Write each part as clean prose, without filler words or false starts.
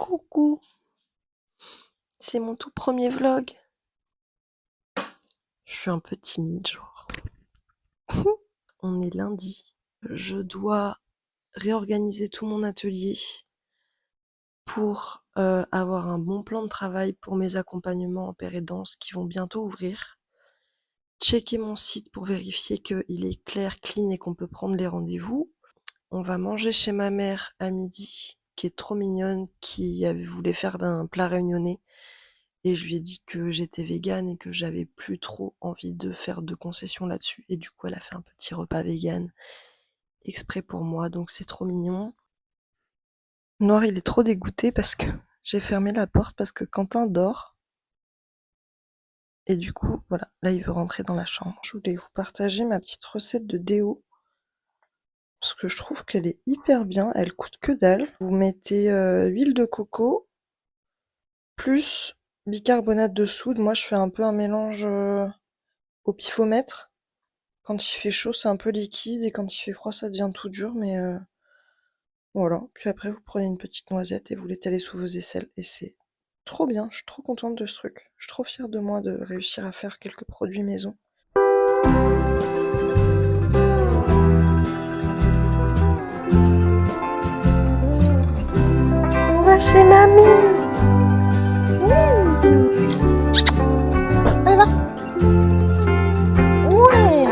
Coucou, c'est mon tout premier vlog. Je suis un peu timide, genre. On est lundi. Je dois réorganiser tout mon atelier pour avoir un bon plan de travail pour mes accompagnements en paire et danse qui vont bientôt ouvrir. Checker mon site pour vérifier qu'il est clair, clean et qu'on peut prendre les rendez-vous. On va manger chez ma mère à midi, qui est trop mignonne, qui voulait faire d'un plat réunionnais. Et je lui ai dit que j'étais végane et que j'avais plus trop envie de faire de concessions là-dessus. Et du coup, elle a fait un petit repas végane exprès pour moi, donc c'est trop mignon. Noir, il est trop dégoûté parce que j'ai fermé la porte parce que Quentin dort. Et du coup, voilà, là, il veut rentrer dans la chambre. Je voulais vous partager ma petite recette de déo parce que je trouve qu'elle est hyper bien. Elle coûte que dalle. Vous mettez huile de coco plus bicarbonate de soude. Moi, je fais un peu un mélange au pifomètre. Quand il fait chaud, c'est un peu liquide et quand il fait froid, ça devient tout dur, mais voilà. Puis après, vous prenez une petite noisette et vous l'étalez sous vos aisselles et c'est trop bien. Je suis trop contente de ce truc. Je suis trop fière de moi de réussir à faire quelques produits maison. On va chez mamie. Oui. Allez, va. Ouais.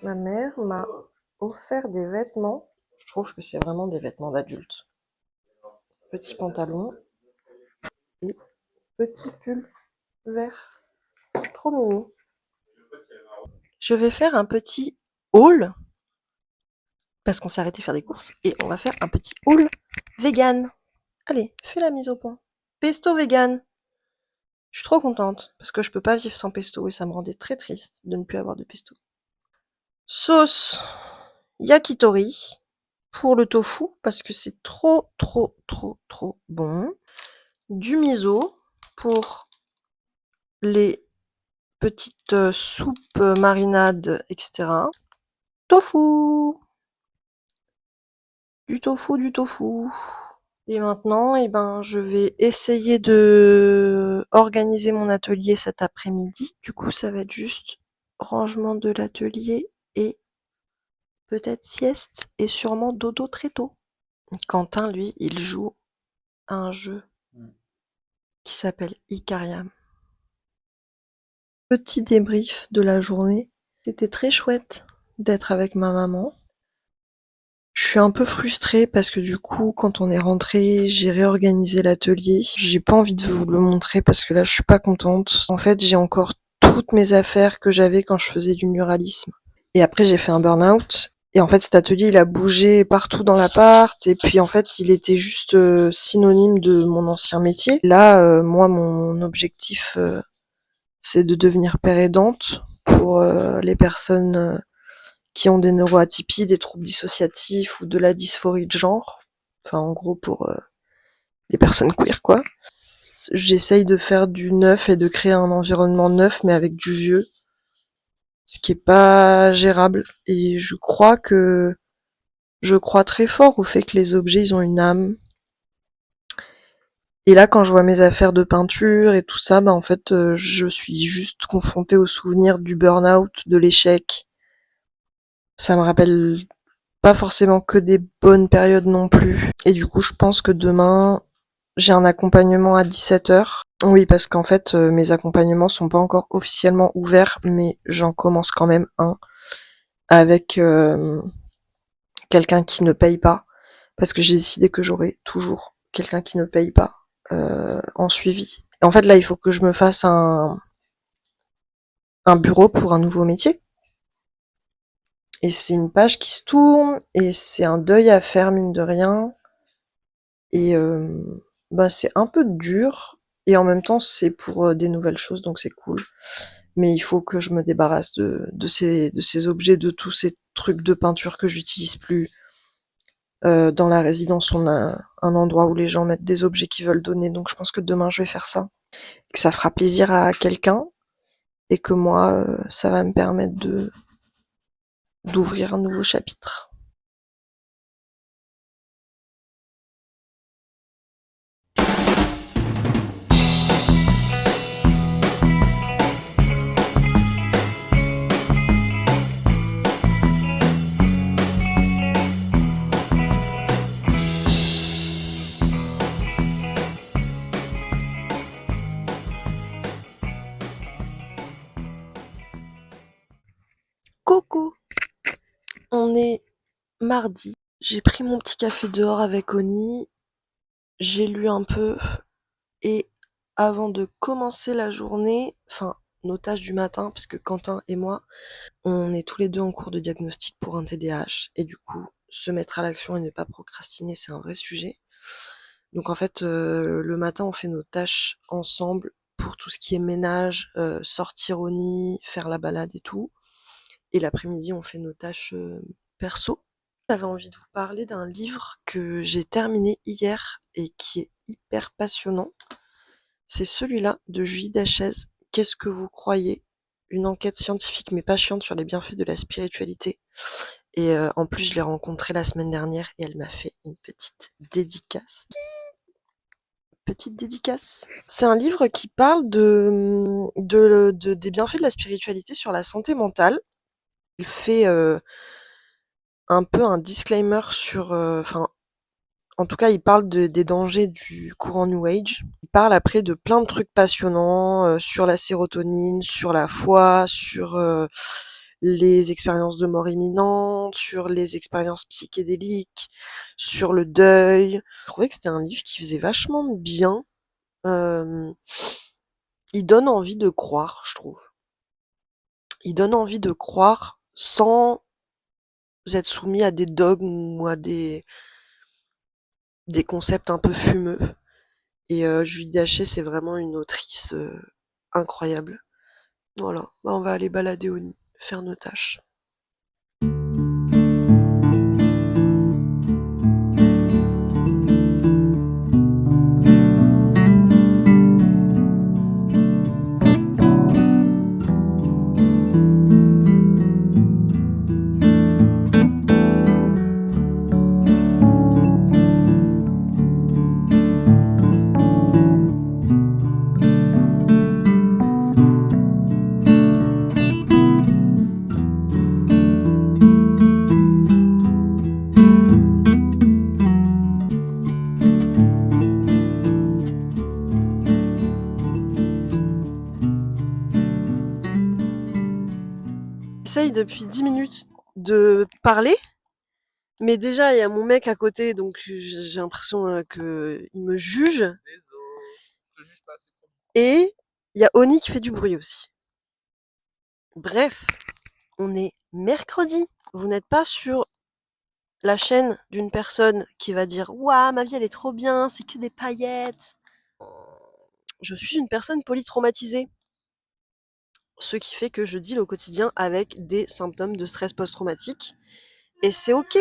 Ma mère m'a offert des vêtements. Je trouve que c'est vraiment des vêtements d'adulte. Petit pantalon et petit pull vert. Trop mignon. Je vais faire un petit haul parce qu'on s'est arrêté faire des courses et on va faire un petit haul vegan. Allez, fais la mise au point. Pesto vegan. Je suis trop contente parce que je peux pas vivre sans pesto et ça me rendait très triste de ne plus avoir de pesto. Sauce yakitori pour le tofu parce que c'est trop bon. Du miso pour les petites soupes, marinades, etc. Tofu. Du tofu. Et maintenant, je vais essayer de organiser mon atelier cet après-midi. Du coup, ça va être juste rangement de l'atelier et peut-être sieste et sûrement dodo très tôt. Quentin, lui, il joue à un jeu qui s'appelle Icariam. Petit débrief de la journée. C'était très chouette d'être avec ma maman. Je suis un peu frustrée parce que du coup, quand on est rentré, j'ai réorganisé l'atelier. J'ai pas envie de vous le montrer parce que là, je suis pas contente. En fait, j'ai encore toutes mes affaires que j'avais quand je faisais du muralisme. Et après, j'ai fait un burn-out. Et en fait, cet atelier, il a bougé partout dans l'appart. Et puis, en fait, il était juste synonyme de mon ancien métier. Là, moi, mon objectif, c'est de devenir père aidante pour les personnes qui ont des neuroatypies, des troubles dissociatifs ou de la dysphorie de genre. Enfin, en gros, pour les personnes queer, quoi. J'essaye de faire du neuf et de créer un environnement neuf, mais avec du vieux. Ce qui est pas gérable. Et je crois très fort au fait que les objets, ils ont une âme. Et là, quand je vois mes affaires de peinture et tout ça, en fait, je suis juste confrontée au souvenir du burn-out, de l'échec. Ça me rappelle pas forcément que des bonnes périodes non plus. Et du coup, je pense que demain, j'ai un accompagnement à 17h. Oui, parce qu'en fait, mes accompagnements sont pas encore officiellement ouverts, mais j'en commence quand même un avec quelqu'un qui ne paye pas, parce que j'ai décidé que j'aurais toujours quelqu'un qui ne paye pas en suivi. Et en fait, là, il faut que je me fasse un bureau pour un nouveau métier. Et c'est une page qui se tourne, et c'est un deuil à faire, mine de rien. Et bah, c'est un peu dur, et en même temps, c'est pour des nouvelles choses, donc c'est cool. Mais il faut que je me débarrasse de ces objets, de tous ces trucs de peinture que j'utilise plus. Dans la résidence, on a un endroit où les gens mettent des objets qu'ils veulent donner, donc je pense que demain je vais faire ça. Que ça fera plaisir à quelqu'un, et que moi, ça va me permettre de d'ouvrir un nouveau chapitre. Coucou, on est mardi. J'ai pris mon petit café dehors avec Oni. J'ai lu un peu, et avant de commencer la journée, enfin nos tâches du matin, parce que Quentin et moi, on est tous les deux en cours de diagnostic pour un TDAH, et du coup, se mettre à l'action et ne pas procrastiner, c'est un vrai sujet. Donc en fait, le matin, on fait nos tâches ensemble pour tout ce qui est ménage, sortir au nid, faire la balade et tout. Et l'après-midi, on fait nos tâches perso. J'avais envie de vous parler d'un livre que j'ai terminé hier et qui est hyper passionnant. C'est celui-là de Julie Dachez. Qu'est-ce que vous croyez? Une enquête scientifique mais pas chiante sur les bienfaits de la spiritualité. Et en plus, je l'ai rencontrée la semaine dernière et elle m'a fait une petite dédicace. Petite dédicace. C'est un livre qui parle des bienfaits de la spiritualité sur la santé mentale. Il fait un peu un disclaimer sur, enfin, en tout cas, il parle des dangers du courant New Age. Il parle après de plein de trucs passionnants sur la sérotonine, sur la foi, sur les expériences de mort imminente, sur les expériences psychédéliques, sur le deuil. Je trouvais que c'était un livre qui faisait vachement bien. Euh, il donne envie de croire, je trouve. Il donne envie de croire sans être soumis à des dogmes ou à des concepts un peu fumeux. Et Julie Dachet, c'est vraiment une autrice incroyable. Voilà, bah, on va aller balader au nid, faire nos tâches. J'essaye depuis 10 minutes de parler, mais déjà il y a mon mec à côté, donc j'ai l'impression qu'il me juge. Et il y a Oni qui fait du bruit aussi. Bref, on est mercredi. Vous n'êtes pas sur la chaîne d'une personne qui va dire «Waouh, ma vie elle est trop bien, c'est que des paillettes». Je suis une personne polytraumatisée, ce qui fait que je deal au quotidien avec des symptômes de stress post-traumatique, et c'est ok.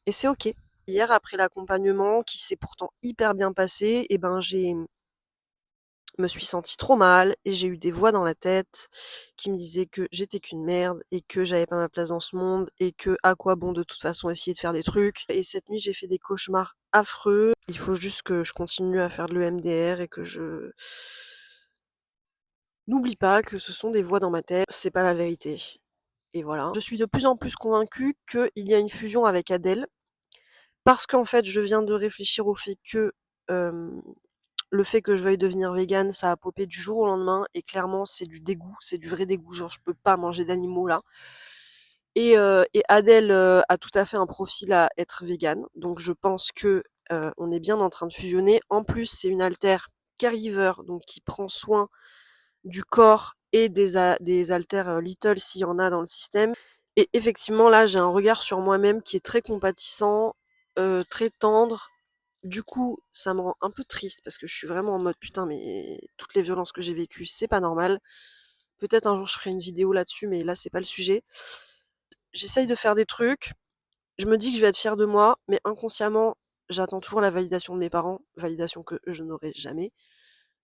Et c'est ok. Hier, après l'accompagnement qui s'est pourtant hyper bien passé, et ben me suis sentie trop mal, et j'ai eu des voix dans la tête qui me disaient que j'étais qu'une merde et que j'avais pas ma place dans ce monde et que à quoi bon de toute façon essayer de faire des trucs. Et cette nuit, j'ai fait des cauchemars affreux. Il faut juste que je continue à faire de l'EMDR et que je n'oublie pas que ce sont des voix dans ma tête, c'est pas la vérité. Et voilà. Je suis de plus en plus convaincue qu'il y a une fusion avec Adèle, parce qu'en fait, je viens de réfléchir au fait que le fait que je veuille devenir végane, ça a popé du jour au lendemain, et clairement, c'est du dégoût, c'est du vrai dégoût. Genre, je peux pas manger d'animaux là. Et Adèle a tout à fait un profil à être végane, donc je pense que on est bien en train de fusionner. En plus, c'est une haltère caregiver, donc qui prend soin du corps et des haltères Little s'il y en a dans le système. Et effectivement, là, j'ai un regard sur moi-même qui est très compatissant, très tendre. Du coup, ça me rend un peu triste parce que je suis vraiment en mode putain, mais toutes les violences que j'ai vécues, c'est pas normal. Peut-être un jour je ferai une vidéo là-dessus, mais là, c'est pas le sujet. J'essaye de faire des trucs. Je me dis que je vais être fière de moi, mais inconsciemment, j'attends toujours la validation de mes parents, validation que je n'aurai jamais.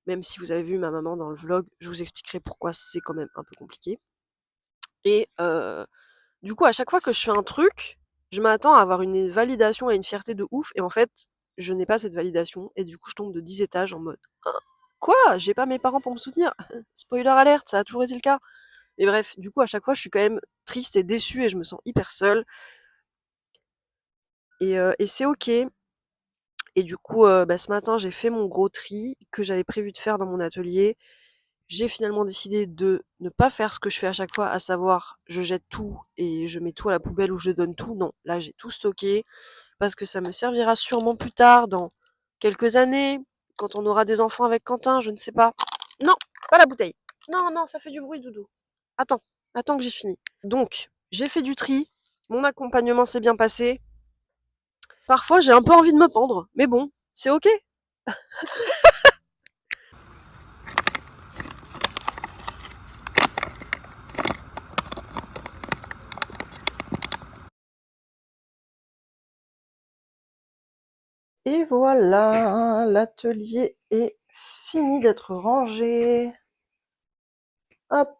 Même si vous avez vu ma maman dans le vlog, je vous expliquerai pourquoi c'est quand même un peu compliqué. Et du coup, à chaque fois que je fais un truc, je m'attends à avoir une validation et une fierté de ouf. Et en fait, je n'ai pas cette validation. Et du coup, je tombe de 10 étages en mode «Hein, quoi? J'ai pas mes parents pour me soutenir?» Spoiler alerte, ça a toujours été le cas. Et bref, du coup, à chaque fois, je suis quand même triste et déçue et je me sens hyper seule. Et c'est ok. Et du coup, bah, ce matin, j'ai fait mon gros tri que j'avais prévu de faire dans mon atelier. J'ai finalement décidé de ne pas faire ce que je fais à chaque fois, à savoir je jette tout et je mets tout à la poubelle ou je donne tout. Non, là j'ai tout stocké parce que ça me servira sûrement plus tard, dans quelques années, quand on aura des enfants avec Quentin, je ne sais pas. Non, pas la bouteille. Non, non, ça fait du bruit, Doudou. Attends, attends que j'ai fini. Donc, j'ai fait du tri, mon accompagnement s'est bien passé. Parfois j'ai un peu envie de me pendre, mais bon, c'est ok. Et voilà, l'atelier est fini d'être rangé. Hop,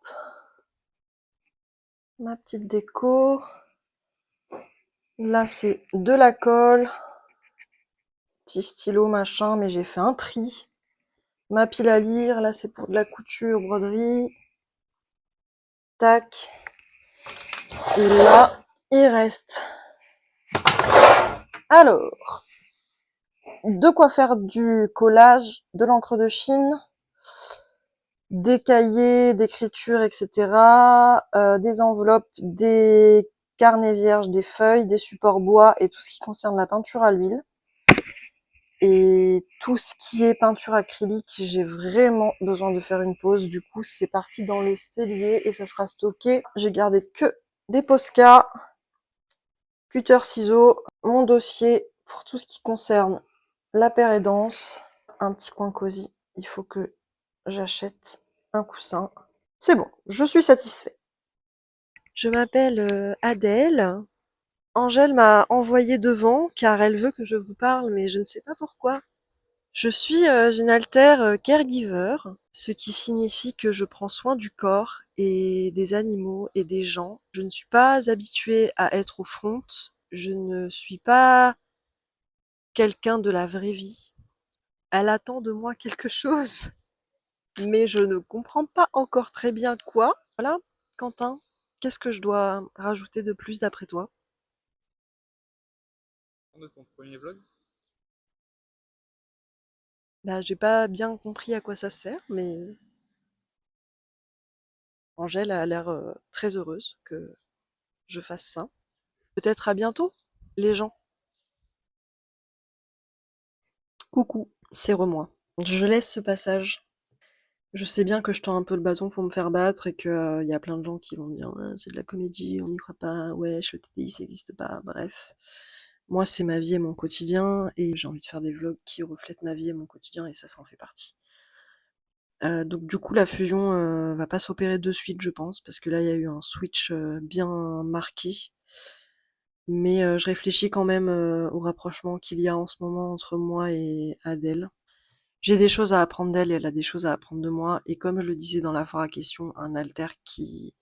ma petite déco. Là, c'est de la colle, petit stylo, machin, mais j'ai fait un tri. Ma pile à lire, là, c'est pour de la couture, broderie. Tac. Et là, il reste. Alors, de quoi faire du collage, de l'encre de Chine, des cahiers d'écriture, etc., des enveloppes, des carnets vierges, des feuilles, des supports bois et tout ce qui concerne la peinture à l'huile. Et tout ce qui est peinture acrylique, j'ai vraiment besoin de faire une pause. Du coup, c'est parti dans le cellier et ça sera stocké. J'ai gardé que des Posca, cutter ciseaux, mon dossier pour tout ce qui concerne la paire et danse. Un petit coin cosy. Il faut que j'achète un coussin. C'est bon, je suis satisfait. Je m'appelle Adèle. Angèle m'a envoyé devant car elle veut que je vous parle, mais je ne sais pas pourquoi. Je suis une altère caregiver, ce qui signifie que je prends soin du corps et des animaux et des gens. Je ne suis pas habituée à être au front. Je ne suis pas quelqu'un de la vraie vie. Elle attend de moi quelque chose, mais je ne comprends pas encore très bien quoi. Voilà, Quentin, qu'est-ce que je dois rajouter de plus d'après toi? De ton premier vlog? Bah, j'ai pas bien compris à quoi ça sert, mais Angèle a l'air très heureuse que je fasse ça. Peut-être à bientôt, les gens. Coucou, c'est Remois. Je laisse ce passage. Je sais bien que je tends un peu le bâton pour me faire battre et que y a plein de gens qui vont me dire ouais, c'est de la comédie, on n'y croit pas, wesh, le TDI ça n'existe pas, bref. Moi, c'est ma vie et mon quotidien et j'ai envie de faire des vlogs qui reflètent ma vie et mon quotidien et ça en fait partie. Donc du coup, la fusion va pas s'opérer de suite, je pense, parce que là, il y a eu un switch bien marqué. Mais je réfléchis quand même au rapprochement qu'il y a en ce moment entre moi et Adèle. J'ai des choses à apprendre d'elle et elle a des choses à apprendre de moi. Et comme je le disais dans la foire à questions, un alter qui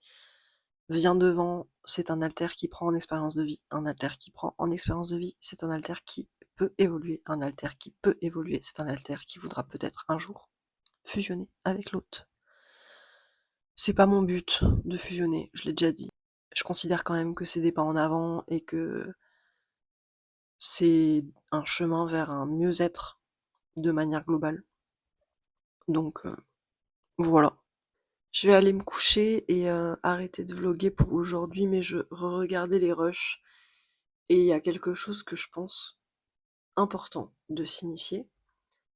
vient devant, c'est un alter qui prend en expérience de vie. Un alter qui prend en expérience de vie, c'est un alter qui peut évoluer. Un alter qui peut évoluer, c'est un alter qui voudra peut-être un jour fusionner avec l'autre. C'est pas mon but de fusionner, je l'ai déjà dit. Je considère quand même que c'est des pas en avant et que c'est un chemin vers un mieux-être de manière globale. Donc voilà. Je vais aller me coucher et arrêter de vlogger pour aujourd'hui, mais je re-regardais les rushs et il y a quelque chose que je pense important de signifier,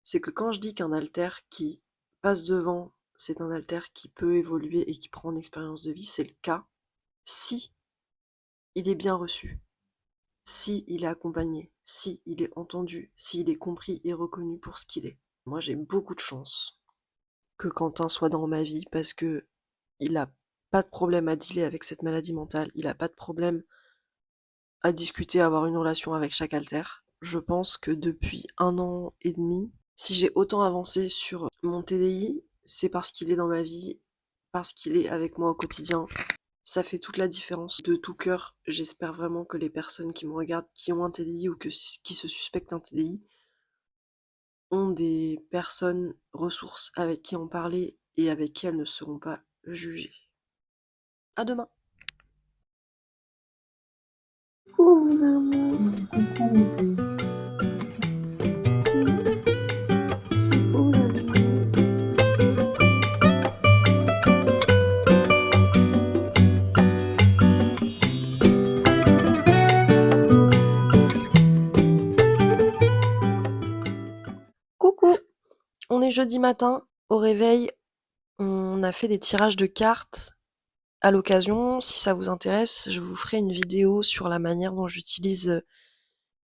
c'est que quand je dis qu'un haltère qui passe devant, c'est un haltère qui peut évoluer et qui prend en expérience de vie, c'est le cas si il est bien reçu, si il est accompagné, si il est entendu, s'il est compris et reconnu pour ce qu'il est. Moi, j'ai beaucoup de chance que Quentin soit dans ma vie parce que il a pas de problème à dealer avec cette maladie mentale, il a pas de problème à discuter, à avoir une relation avec chaque haltère. Je pense que depuis 1 an et demi, si j'ai autant avancé sur mon TDI, c'est parce qu'il est dans ma vie, parce qu'il est avec moi au quotidien. Ça fait toute la différence. De tout cœur, j'espère vraiment que les personnes qui me regardent, qui ont un TDI ou qui se suspectent un TDI, ont des personnes ressources avec qui en parler et avec qui elles ne seront pas jugées. À demain. Oh mon amour. C'est beau l'amour. Coucou, on est jeudi matin, au réveil, on a fait des tirages de cartes. À l'occasion, si ça vous intéresse, je vous ferai une vidéo sur la manière dont j'utilise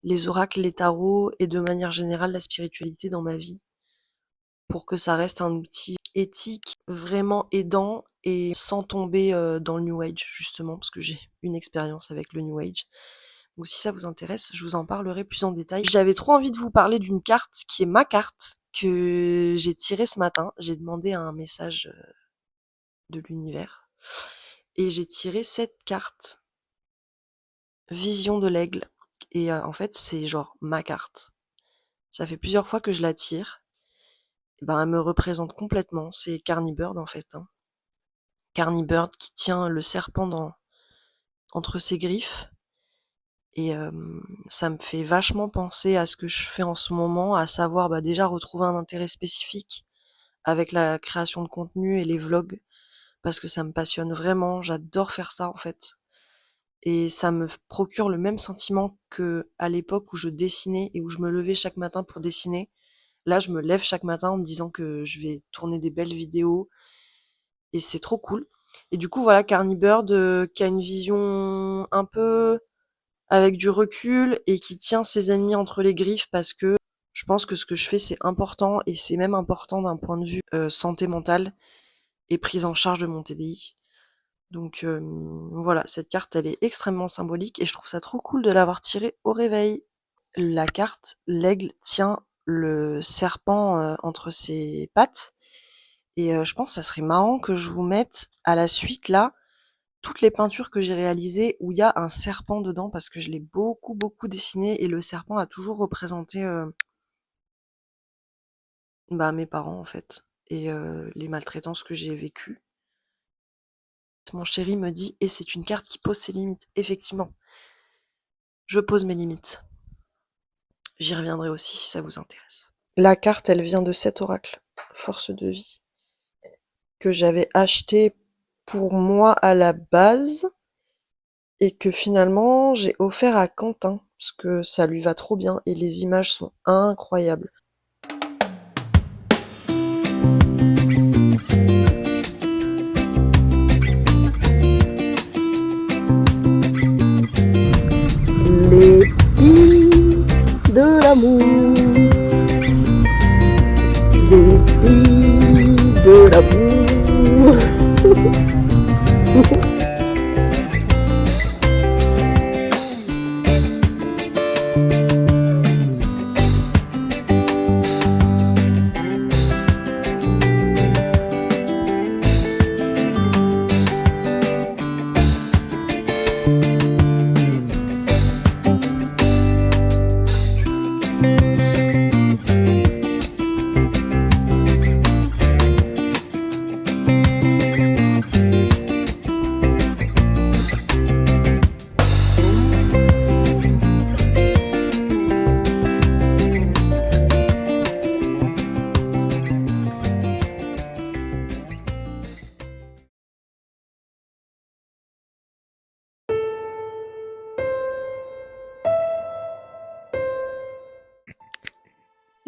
les oracles, les tarots et de manière générale la spiritualité dans ma vie pour que ça reste un outil éthique, vraiment aidant et sans tomber dans le New Age justement parce que j'ai une expérience avec le New Age. Donc si ça vous intéresse, je vous en parlerai plus en détail. J'avais trop envie de vous parler d'une carte qui est ma carte que j'ai tirée ce matin. J'ai demandé un message de l'univers et j'ai tiré cette carte, Vision de l'aigle. Et en fait, c'est genre ma carte. Ça fait plusieurs fois que je la tire. Et ben, elle me représente complètement. C'est Carnibird en fait. Hein. Carnibird qui tient le serpent entre ses griffes. Et ça me fait vachement penser à ce que je fais en ce moment, à savoir déjà retrouver un intérêt spécifique avec la création de contenu et les vlogs, parce que ça me passionne vraiment, j'adore faire ça en fait. Et ça me procure le même sentiment que à l'époque où je dessinais et où je me levais chaque matin pour dessiner. Là, je me lève chaque matin en me disant que je vais tourner des belles vidéos et c'est trop cool. Et du coup, voilà, Carnibird qui a une vision un peu avec du recul et qui tient ses ennemis entre les griffes parce que je pense que ce que je fais c'est important et c'est même important d'un point de vue santé mentale et prise en charge de mon TDI. Donc voilà, cette carte elle est extrêmement symbolique et je trouve ça trop cool de l'avoir tirée au réveil. La carte, l'aigle tient le serpent entre ses pattes et je pense que ça serait marrant que je vous mette à la suite là toutes les peintures que j'ai réalisées où il y a un serpent dedans parce que je l'ai beaucoup dessiné et le serpent a toujours représenté mes parents en fait et les maltraitances que j'ai vécues. Mon chéri me dit et c'est une carte qui pose ses limites. Effectivement, je pose mes limites. J'y reviendrai aussi si ça vous intéresse. La carte, elle vient de cet oracle, Force de vie, que j'avais acheté pour moi à la base et que finalement j'ai offert à Quentin parce que ça lui va trop bien et les images sont incroyables. Les filles de l'amour, les filles de l'amour.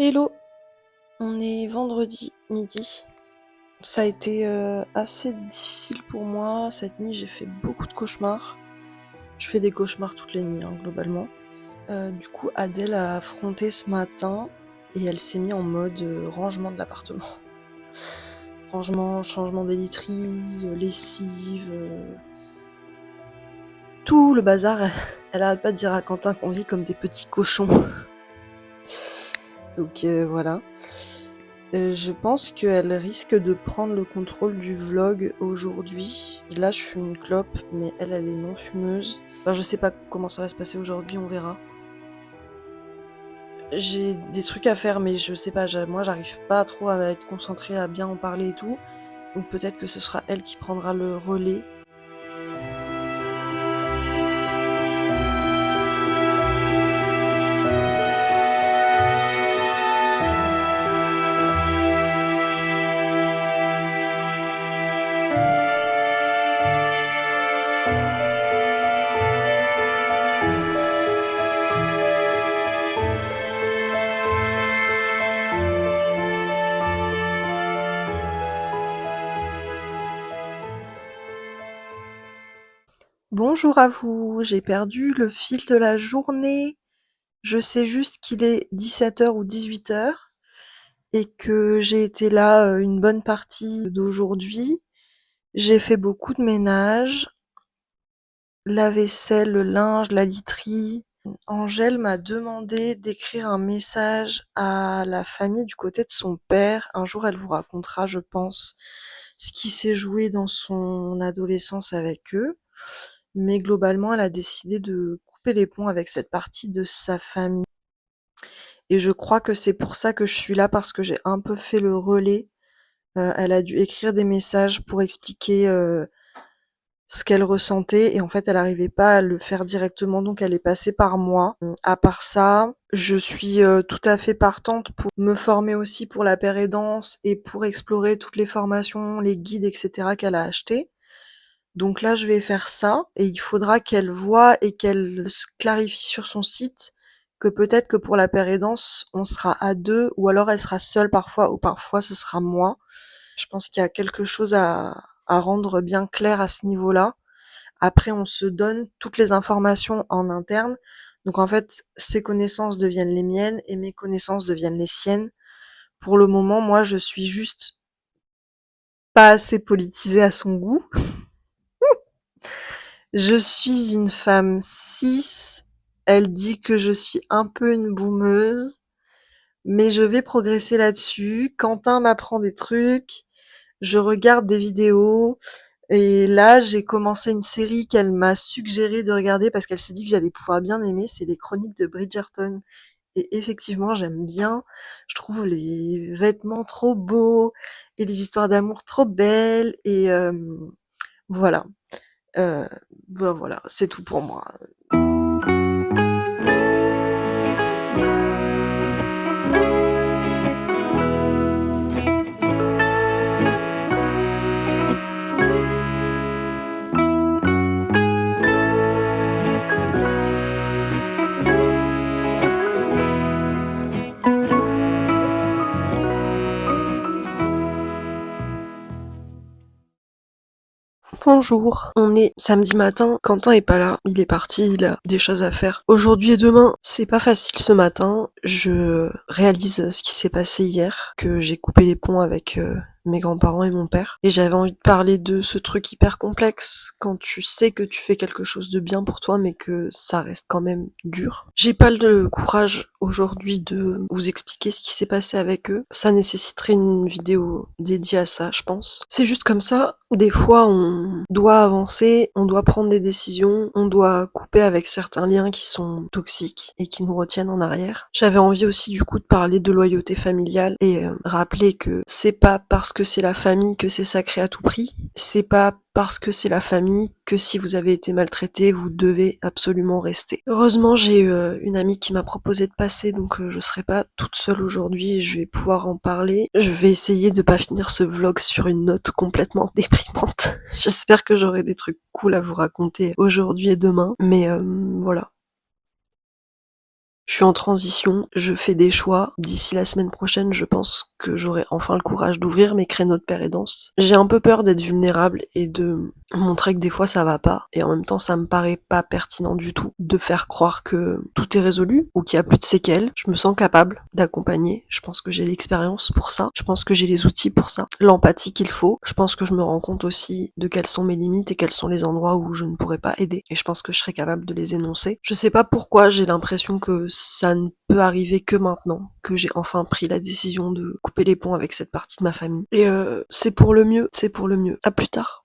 Hello, on est vendredi midi. Ça a été assez difficile pour moi. Cette nuit, j'ai fait beaucoup de cauchemars. Je fais des cauchemars toutes les nuits, globalement. Du coup, Adèle a affronté ce matin et elle s'est mise en mode rangement de l'appartement. Rangement, changement des literies, lessive, tout le bazar. Elle arrête pas de dire à Quentin qu'on vit comme des petits cochons. Donc voilà. Je pense qu'elle risque de prendre le contrôle du vlog aujourd'hui. Là, je fume une clope, mais elle est non fumeuse. Enfin, je sais pas comment ça va se passer aujourd'hui, on verra. J'ai des trucs à faire, mais je sais pas, moi j'arrive pas trop à être concentrée, à bien en parler et tout. Donc peut-être que ce sera elle qui prendra le relais. Bonjour à vous, j'ai perdu le fil de la journée. Je sais juste qu'il est 17h ou 18h et que j'ai été là une bonne partie d'aujourd'hui. J'ai fait beaucoup de ménage, la vaisselle, le linge, la literie. Angèle m'a demandé d'écrire un message à la famille du côté de son père. Un jour, elle vous racontera, je pense, ce qui s'est joué dans son adolescence avec eux. Mais globalement, elle a décidé de couper les ponts avec cette partie de sa famille. Et je crois que c'est pour ça que je suis là, parce que j'ai un peu fait le relais. Elle a dû écrire des messages pour expliquer ce qu'elle ressentait, et en fait elle arrivait pas à le faire directement, donc elle est passée par moi. À part ça, je suis tout à fait partante pour me former aussi pour la pérédance et pour explorer toutes les formations, les guides, etc. qu'elle a achetés. Donc là je vais faire ça, et il faudra qu'elle voie et qu'elle se clarifie sur son site que peut-être que pour la pérédance on sera à deux, ou alors elle sera seule parfois, ou parfois ce sera moi. Je pense qu'il y a quelque chose à rendre bien clair à ce niveau-là. Après, on se donne toutes les informations en interne. Donc en fait, ses connaissances deviennent les miennes et mes connaissances deviennent les siennes. Pour le moment, moi, je suis juste pas assez politisée à son goût. Je suis une femme cis. Elle dit que je suis un peu une boumeuse, mais je vais progresser là-dessus. Quentin m'apprend des trucs. Je regarde des vidéos. Et là, j'ai commencé une série qu'elle m'a suggéré de regarder parce qu'elle s'est dit que j'allais pouvoir bien aimer, c'est les Chroniques de Bridgerton. Et effectivement, j'aime bien. Je trouve les vêtements trop beaux et les histoires d'amour trop belles. Et voilà. Euh, voilà, c'est tout pour moi. Bonjour, on est samedi matin, Quentin est pas là, il est parti, il a des choses à faire. Aujourd'hui et demain, c'est pas facile ce matin, je réalise ce qui s'est passé hier, que j'ai coupé les ponts avec mes grands-parents et mon père, et j'avais envie de parler de ce truc hyper complexe, quand tu sais que tu fais quelque chose de bien pour toi, mais que ça reste quand même dur. J'ai pas le courage aujourd'hui de vous expliquer ce qui s'est passé avec eux, ça nécessiterait une vidéo dédiée à ça, je pense. C'est juste comme ça, des fois on doit avancer, on doit prendre des décisions, on doit couper avec certains liens qui sont toxiques et qui nous retiennent en arrière. J'avais envie aussi du coup de parler de loyauté familiale et rappeler que c'est pas parce que c'est la famille que c'est sacré à tout prix, c'est pas parce que c'est la famille que si vous avez été maltraité, vous devez absolument rester. Heureusement, j'ai une amie qui m'a proposé de passer, donc je serai pas toute seule aujourd'hui et je vais pouvoir en parler. Je vais essayer de pas finir ce vlog sur une note complètement déprimante. J'espère que j'aurai des trucs cool à vous raconter aujourd'hui et demain, mais voilà. Je suis en transition, je fais des choix. D'ici la semaine prochaine, je pense que j'aurai enfin le courage d'ouvrir mes créneaux de pair et danse. J'ai un peu peur d'être vulnérable et de montrer que des fois ça va pas. Et en même temps, ça me paraît pas pertinent du tout de faire croire que tout est résolu ou qu'il y a plus de séquelles. Je me sens capable d'accompagner. Je pense que j'ai l'expérience pour ça. Je pense que j'ai les outils pour ça. L'empathie qu'il faut. Je pense que je me rends compte aussi de quelles sont mes limites et quels sont les endroits où je ne pourrais pas aider. Et je pense que je serais capable de les énoncer. Je sais pas pourquoi j'ai l'impression que ça ne peut arriver que maintenant, que j'ai enfin pris la décision de couper les ponts avec cette partie de ma famille. Et c'est pour le mieux, c'est pour le mieux. À plus tard.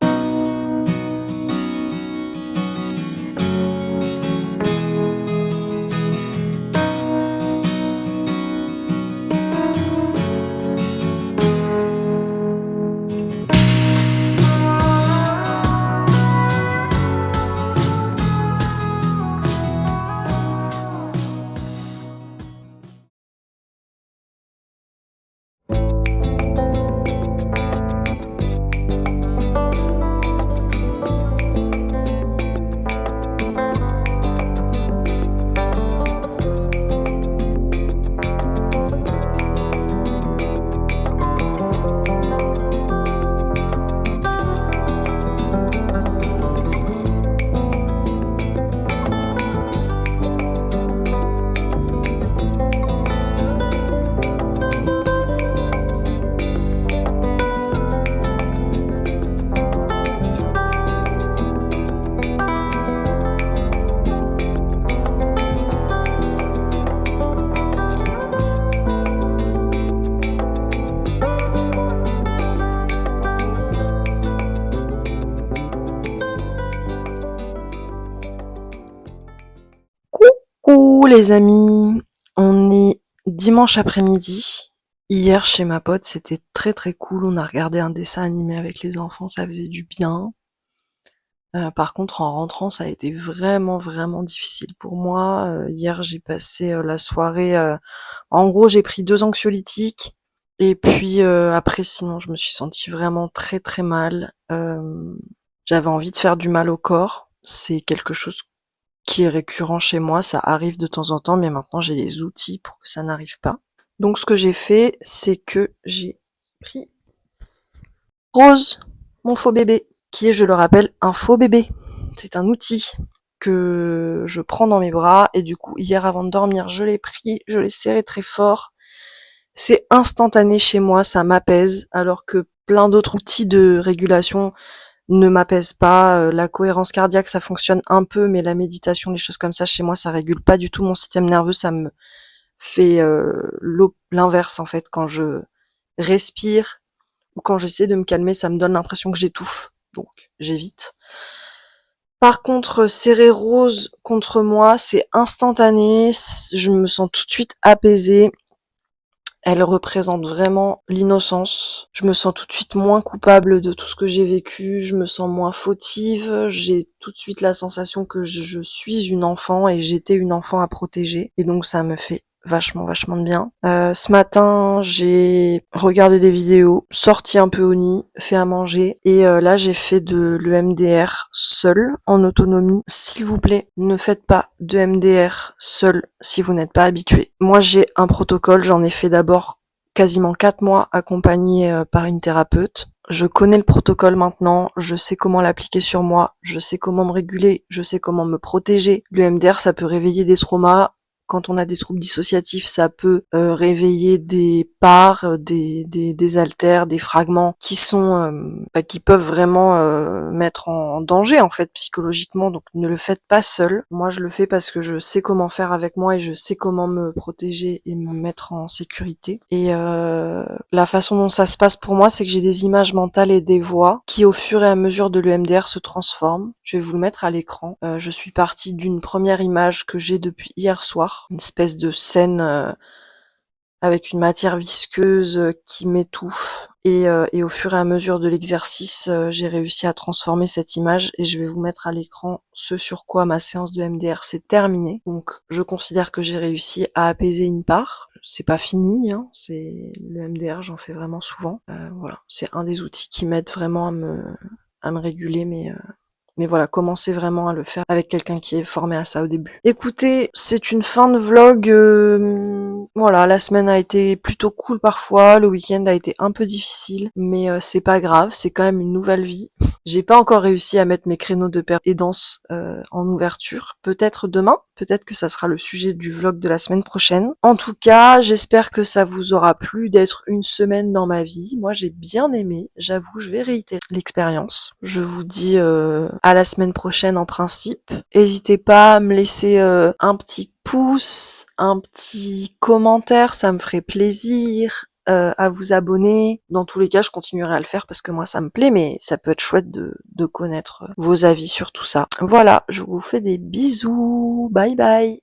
Coucou les amis, on est dimanche après-midi. Hier chez ma pote, c'était très très cool. On a regardé un dessin animé avec les enfants, ça faisait du bien. Par contre, en rentrant, ça a été vraiment vraiment difficile pour moi. Hier, j'ai passé la soirée. En gros, j'ai pris 2 anxiolytiques et puis après, sinon, je me suis sentie vraiment très très mal. J'avais envie de faire du mal au corps. C'est quelque chose qui est récurrent chez moi, ça arrive de temps en temps, mais maintenant j'ai les outils pour que ça n'arrive pas. Donc ce que j'ai fait, c'est que j'ai pris Rose, mon faux bébé, qui est, je le rappelle, un faux bébé. C'est un outil que je prends dans mes bras et du coup hier avant de dormir, je l'ai pris, je l'ai serré très fort. C'est instantané chez moi, ça m'apaise, alors que plein d'autres outils de régulation ne m'apaise pas. La cohérence cardiaque, ça fonctionne un peu, mais la méditation, les choses comme ça, chez moi, ça régule pas du tout mon système nerveux. Ça me fait l'inverse, en fait. Quand je respire ou quand j'essaie de me calmer, ça me donne l'impression que j'étouffe. Donc, j'évite. Par contre, serrer Rose contre moi, c'est instantané. Je me sens tout de suite apaisée. Elle représente vraiment l'innocence. Je me sens tout de suite moins coupable de tout ce que j'ai vécu, je me sens moins fautive, j'ai tout de suite la sensation que je suis une enfant et j'étais une enfant à protéger. Et donc ça me fait vachement vachement de bien. Ce matin, j'ai regardé des vidéos, sorti un peu au nid, fait à manger et là j'ai fait de l'EMDR seul en autonomie. S'il vous plaît, ne faites pas de MDR seul si vous n'êtes pas habitué. Moi j'ai un protocole, j'en ai fait d'abord quasiment 4 mois accompagné par une thérapeute. Je connais le protocole maintenant, je sais comment l'appliquer sur moi, je sais comment me réguler, je sais comment me protéger. Le MDR, ça peut réveiller des traumas. Quand on a des troubles dissociatifs, ça peut réveiller des parts, des haltères, des fragments qui sont qui peuvent vraiment mettre en danger en fait psychologiquement. Donc ne le faites pas seul. Moi, je le fais parce que je sais comment faire avec moi et je sais comment me protéger et me mettre en sécurité. Et la façon dont ça se passe pour moi, c'est que j'ai des images mentales et des voix qui, au fur et à mesure de l'EMDR, se transforment. Je vais vous le mettre à l'écran. Je suis partie d'une première image que j'ai depuis hier soir, une espèce de scène avec une matière visqueuse qui m'étouffe. Et au fur et à mesure de l'exercice, j'ai réussi à transformer cette image et je vais vous mettre à l'écran ce sur quoi ma séance de MDR s'est terminée. Donc je considère que j'ai réussi à apaiser une part. C'est pas fini, hein, c'est le MDR, j'en fais vraiment souvent. Voilà, c'est un des outils qui m'aide vraiment à me réguler, mais Mais voilà, commencez vraiment à le faire avec quelqu'un qui est formé à ça au début. Écoutez, c'est une fin de vlog. Voilà, la semaine a été plutôt cool parfois, le week-end a été un peu difficile, mais c'est pas grave, c'est quand même une nouvelle vie. J'ai pas encore réussi à mettre mes créneaux de perte et danse en ouverture. Peut-être demain, peut-être que ça sera le sujet du vlog de la semaine prochaine. En tout cas, j'espère que ça vous aura plu d'être une semaine dans ma vie. Moi, j'ai bien aimé. J'avoue, je vais réitérer l'expérience. Je vous dis à la semaine prochaine en principe. N'hésitez pas à me laisser un petit pouce, un petit commentaire, ça me ferait plaisir. À vous abonner. Dans tous les cas, je continuerai à le faire parce que moi ça me plaît, mais ça peut être chouette de connaître vos avis sur tout ça. Voilà, je vous fais des bisous. Bye bye.